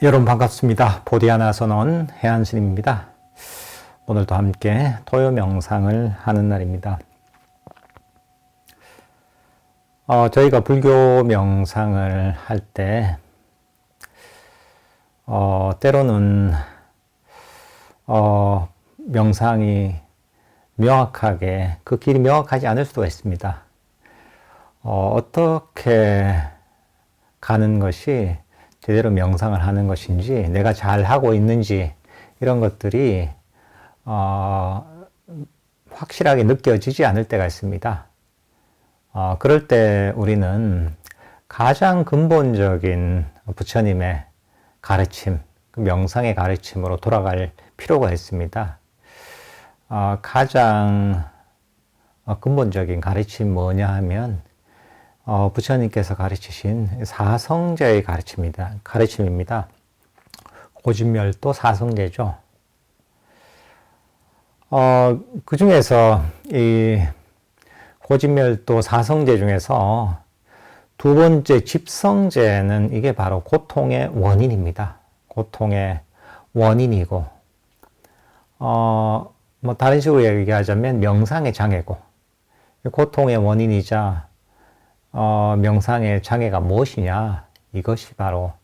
여러분 반갑습니다. 보디아나 선원 해안스님입니다. 오늘도 함께 토요 명상을 하는 날입니다. 저희가 불교 명상을 할 때 때로는 명상이 명확하게 그 길이 명확하지 않을 수도 있습니다. 어떻게 가는 것이 제대로 명상을 하는 것인지, 내가 잘 하고 있는지, 이런 것들이, 확실하게 느껴지지 않을 때가 있습니다. 그럴 때 우리는 가장 근본적인 부처님의 가르침, 그 명상의 가르침으로 돌아갈 필요가 있습니다. 가장 근본적인 가르침이 뭐냐 하면, 부처님께서 가르치신 사성제의 가르침입니다. 고진멸도 사성제죠. 그 중에서 이 고진멸도 사성제 중에서 두 번째 집성제는 이게 바로 고통의 원인입니다. 고통의 원인이고, 다른 식으로 얘기하자면 명상의 장애고, 고통의 원인이자 명상의 장애가 무엇이냐? 이것이 바로,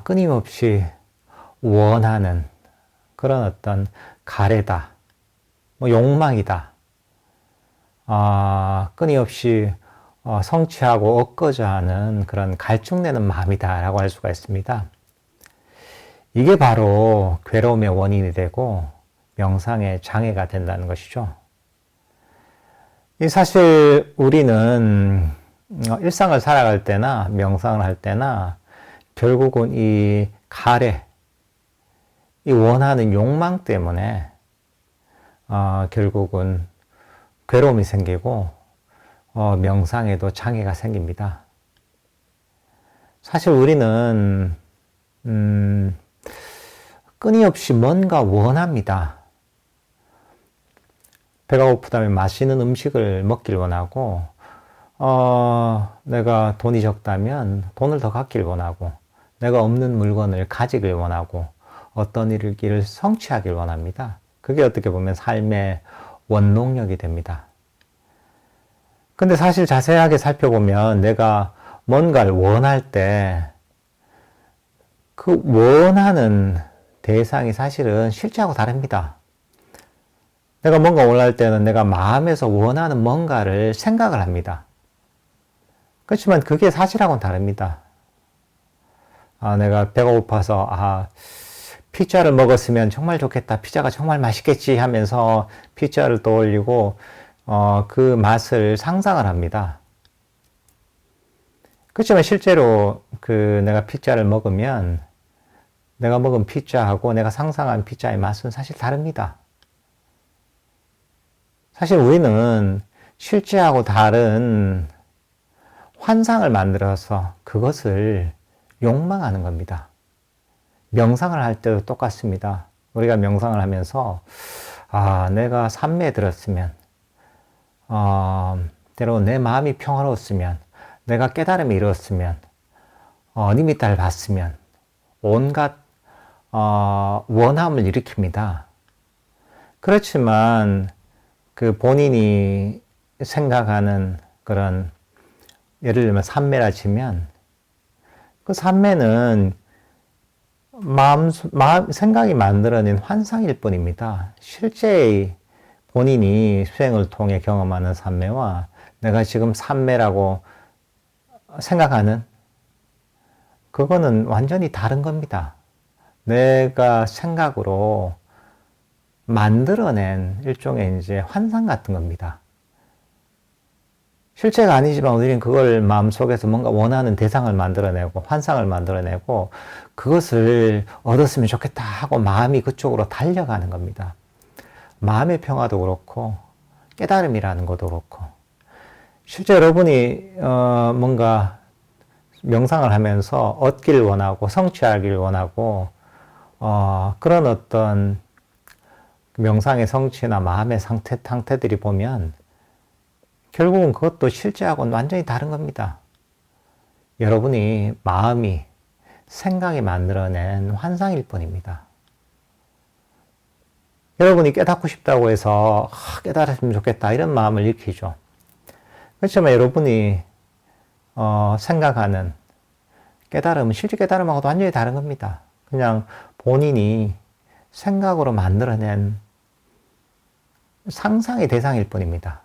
끊임없이 원하는 그런 어떤 가래다, 욕망이다. 끊임없이 성취하고 얻고자 하는 그런 갈증내는 마음이다 라고 할 수가 있습니다. 이게 바로 괴로움의 원인이 되고 명상의 장애가 된다는 것이죠. 사실 우리는 일상을 살아갈 때나 명상을 할 때나 결국은 이 가래, 이 원하는 욕망 때문에 결국은 괴로움이 생기고 명상에도 장애가 생깁니다. 사실 우리는 끊임없이 뭔가 원합니다. 배가 고프다면 맛있는 음식을 먹길 원하고, 내가 돈이 적다면 돈을 더 갖길 원하고, 내가 없는 물건을 가지길 원하고, 어떤 일을 성취하길 원합니다. 그게 어떻게 보면 삶의 원동력이 됩니다. 근데 사실 자세하게 살펴보면 내가 뭔가를 원할 때 그 원하는 대상이 사실은 실제하고 다릅니다. 내가 뭔가 원할 때는 내가 마음에서 원하는 뭔가를 생각을 합니다. 그렇지만 그게 사실하고는 다릅니다. 내가 배가 고파서, 피자를 먹었으면 정말 좋겠다. 피자가 정말 맛있겠지 하면서 피자를 떠올리고, 그 맛을 상상을 합니다. 그렇지만 실제로 내가 피자를 먹으면 내가 먹은 피자하고 내가 상상한 피자의 맛은 사실 다릅니다. 사실 우리는 실제하고 다른 환상을 만들어서 그것을 욕망하는 겁니다. 명상을 할 때도 똑같습니다. 우리가 명상을 하면서 내가 삼매에 들었으면, 때로 내 마음이 평화로웠으면, 내가 깨달음이 이루었으면, 니미타를 봤으면 온갖 원함을 일으킵니다. 그렇지만 그 본인이 생각하는 그런, 예를 들면 삼매라 치면, 그 삼매는 생각이 만들어낸 환상일 뿐입니다. 실제의 본인이 수행을 통해 경험하는 삼매와 내가 지금 삼매라고 생각하는, 그거는 완전히 다른 겁니다. 내가 생각으로 만들어낸 일종의 이제 환상 같은 겁니다. 실제가 아니지만 우리는 그걸 마음속에서 뭔가 원하는 대상을 만들어내고 환상을 만들어내고 그것을 얻었으면 좋겠다 하고 마음이 그쪽으로 달려가는 겁니다. 마음의 평화도 그렇고 깨달음이라는 것도 그렇고 실제 여러분이 뭔가 명상을 하면서 얻기를 원하고 성취하기를 원하고 그런 어떤 명상의 성취나 마음의 상태들이 보면 결국은 그것도 실제하고는 완전히 다른 겁니다. 여러분이 마음이 생각이 만들어낸 환상일 뿐입니다. 여러분이 깨닫고 싶다고 해서 깨달았으면 좋겠다 이런 마음을 일으키죠. 그렇지만 여러분이 생각하는 깨달음은 실제 깨달음하고도 완전히 다른 겁니다. 그냥 본인이 생각으로 만들어낸 상상의 대상일 뿐입니다.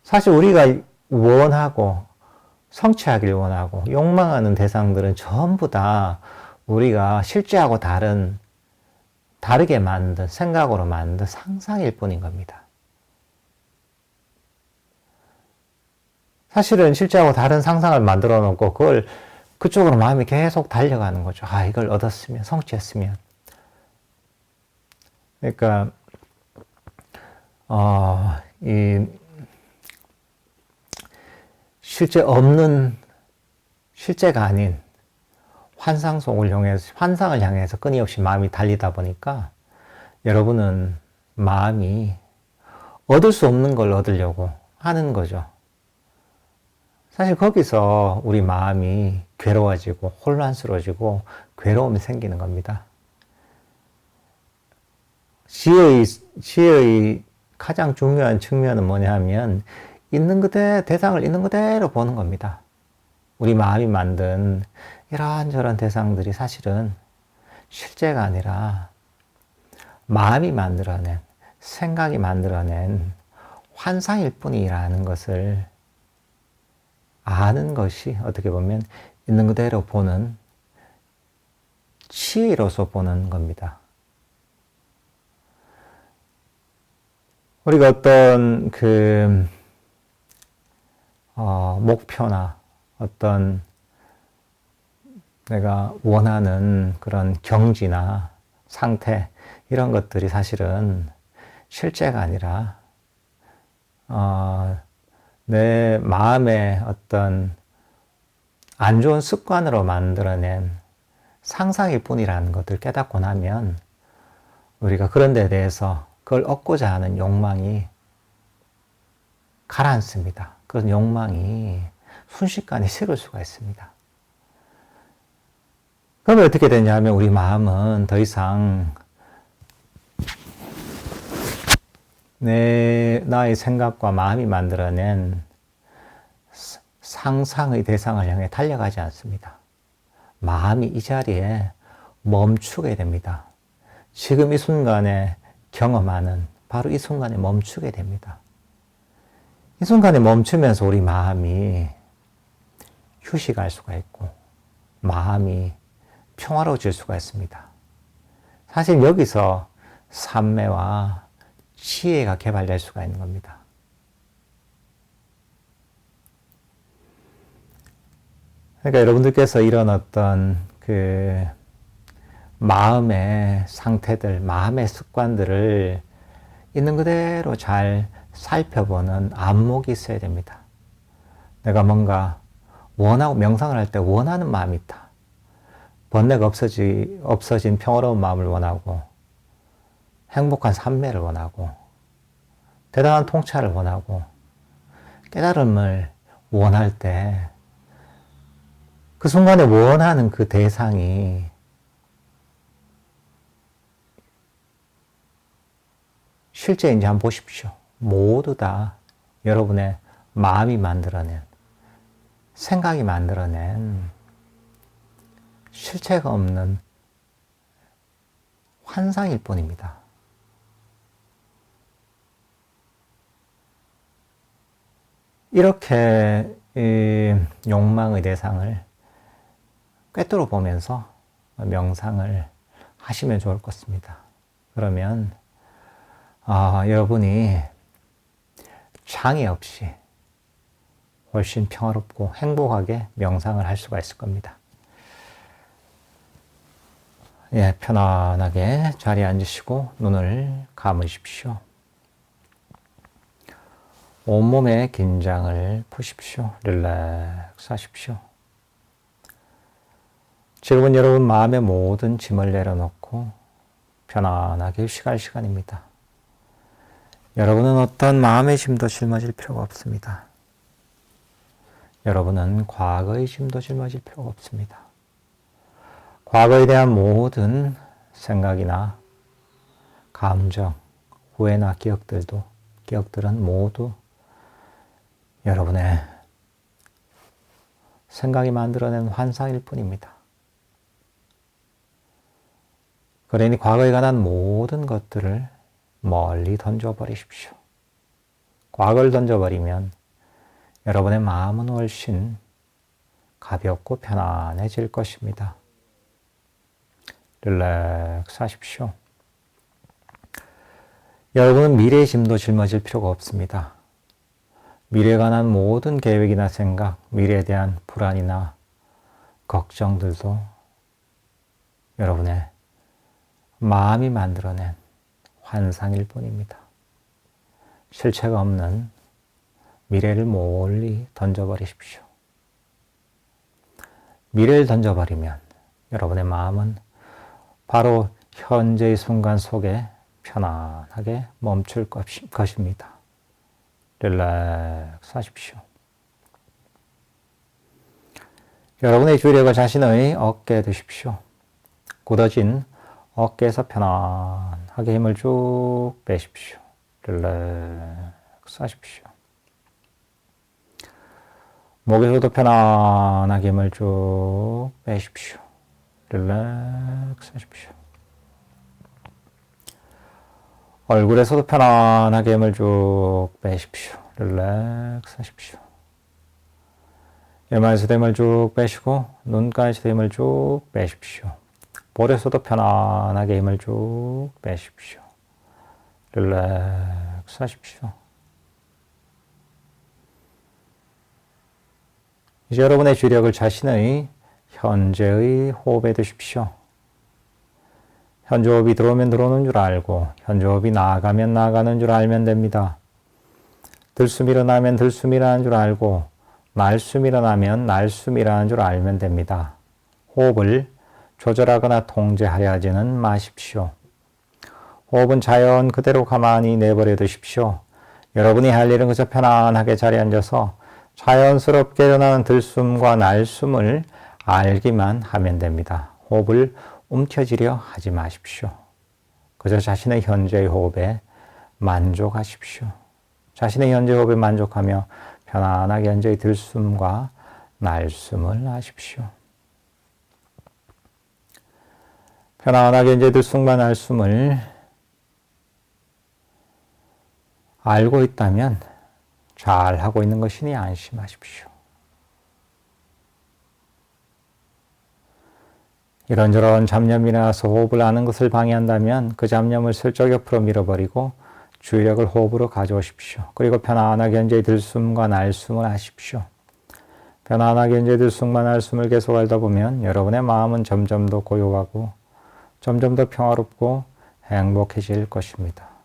사실 우리가 원하고 성취하길 원하고 욕망하는 대상들은 전부 다 우리가 실제하고 다르게 만든 생각으로 만든 상상일 뿐인 겁니다. 사실은 실제하고 다른 상상을 만들어 놓고 그쪽으로 마음이 계속 달려가는 거죠. 이걸 얻었으면, 성취했으면. 그러니까 실제가 아닌 환상을 향해서 끊임없이 마음이 달리다 보니까 여러분은 마음이 얻을 수 없는 걸 얻으려고 하는 거죠. 사실 거기서 우리 마음이 괴로워지고 혼란스러워지고 괴로움이 생기는 겁니다. 지혜의 가장 중요한 측면은 뭐냐 하면 대상을 있는 그대로 보는 겁니다. 우리 마음이 만든 이런저런 대상들이 사실은 실제가 아니라 마음이 만들어낸, 생각이 만들어낸 환상일 뿐이라는 것을 아는 것이 어떻게 보면 있는 그대로 보는 지혜로서 보는 겁니다. 우리가 어떤 목표나 어떤 내가 원하는 그런 경지나 상태 이런 것들이 사실은 실제가 아니라 내 마음의 어떤 안 좋은 습관으로 만들어낸 상상일 뿐이라는 것을 깨닫고 나면 우리가 그런 데 대해서 그걸 얻고자 하는 욕망이 가라앉습니다. 그런 욕망이 순식간에 식을 수가 있습니다. 그러면 어떻게 되냐면 우리 마음은 더 이상 나의 생각과 마음이 만들어낸 상상의 대상을 향해 달려가지 않습니다. 마음이 이 자리에 멈추게 됩니다. 지금 이 순간에 경험하는 바로 이 순간에 멈추게 됩니다. 이 순간에 멈추면서 우리 마음이 휴식할 수가 있고 마음이 평화로워질 수가 있습니다. 사실 여기서 삼매와 지혜가 개발될 수가 있는 겁니다. 그러니까 여러분들께서 이런 어떤 마음의 상태들, 마음의 습관들을 있는 그대로 잘 살펴보는 안목이 있어야 됩니다. 내가 뭔가 원하고 명상을 할 때 원하는 마음이 있다. 번뇌가 없어진 평화로운 마음을 원하고 행복한 삼매를 원하고 대단한 통찰을 원하고 깨달음을 원할 때 그 순간에 원하는 그 대상이 실제인지 한번 보십시오. 모두 다 여러분의 마음이 만들어낸, 생각이 만들어낸 실체가 없는 환상일 뿐입니다. 이렇게 이 욕망의 대상을 꿰뚫어 보면서 명상을 하시면 좋을 것 같습니다. 그러면 여러분이 장애 없이 훨씬 평화롭고 행복하게 명상을 할 수가 있을 겁니다. 예, 편안하게 자리에 앉으시고 눈을 감으십시오. 온몸의 긴장을 푸십시오. 릴렉스 하십시오. 지금은 여러분 마음의 모든 짐을 내려놓고 편안하게 휴식할 시간입니다. 여러분은 어떤 마음의 짐도 짊어질 필요가 없습니다. 여러분은 과거의 짐도 짊어질 필요가 없습니다. 과거에 대한 모든 생각이나 감정, 후회나 기억들은 모두 여러분의 생각이 만들어낸 환상일 뿐입니다. 그러니 과거에 관한 모든 것들을 멀리 던져버리십시오. 과거를 던져버리면 여러분의 마음은 훨씬 가볍고 편안해질 것입니다. 릴렉스 하십시오. 여러분은 미래의 짐도 짊어질 필요가 없습니다. 미래에 관한 모든 계획이나 생각, 미래에 대한 불안이나 걱정들도 여러분의 마음이 만들어낸 환상일 뿐입니다. 실체가 없는 미래를 멀리 던져버리십시오. 미래를 던져버리면 여러분의 마음은 바로 현재의 순간 속에 편안하게 멈출 것입니다. 릴렉스 하십시오. 여러분의 주력을 자신의 어깨에 두십시오. 굳어진 어깨에서 편안하게 힘을 쭉 빼십시오. 릴렉스 하십시오. 목에서도 편안하게 힘을 쭉 빼십시오. 릴렉스 하십시오. 얼굴에서도 편안하게 힘을 쭉 빼십시오. 릴렉스 하십시오. 이마에서도 힘을 쭉 빼시고 눈가에서도 힘을 쭉 빼십시오. 볼에서도 편안하게 힘을 쭉 빼십시오. 릴렉스 하십시오. 이제 여러분의 주력을 자신의 현재의 호흡에 두십시오. 현재 호흡이 들어오면 들어오는 줄 알고 현재 호흡이 나가면 나가는 줄 알면 됩니다. 들숨 일어나면 들숨이라는 줄 알고 날숨 일어나면 날숨이라는 줄 알면 됩니다. 호흡을 조절하거나 통제하려 하지는 마십시오. 호흡은 자연 그대로 가만히 내버려 두십시오. 여러분이 할 일은 그저 편안하게 자리에 앉아서 자연스럽게 일어나는 들숨과 날숨을 알기만 하면 됩니다. 호흡을 움켜쥐려 하지 마십시오. 그저 자신의 현재의 호흡에 만족하십시오. 자신의 현재 호흡에 만족하며 편안하게 현재의 들숨과 날숨을 하십시오. 편안하게 현재의 들숨과 날숨을 알고 있다면 잘 하고 있는 것이니 안심하십시오. 이런저런 잡념이 나서 호흡을 하는 것을 방해한다면 그 잡념을 슬쩍 옆으로 밀어버리고 주의력을 호흡으로 가져오십시오. 그리고 편안하게 현재의 들숨과 날숨을 하십시오. 편안하게 현재의 들숨과 날숨을 계속 하다 보면 여러분의 마음은 점점 더 고요하고 점점 더 평화롭고 행복해질 것입니다.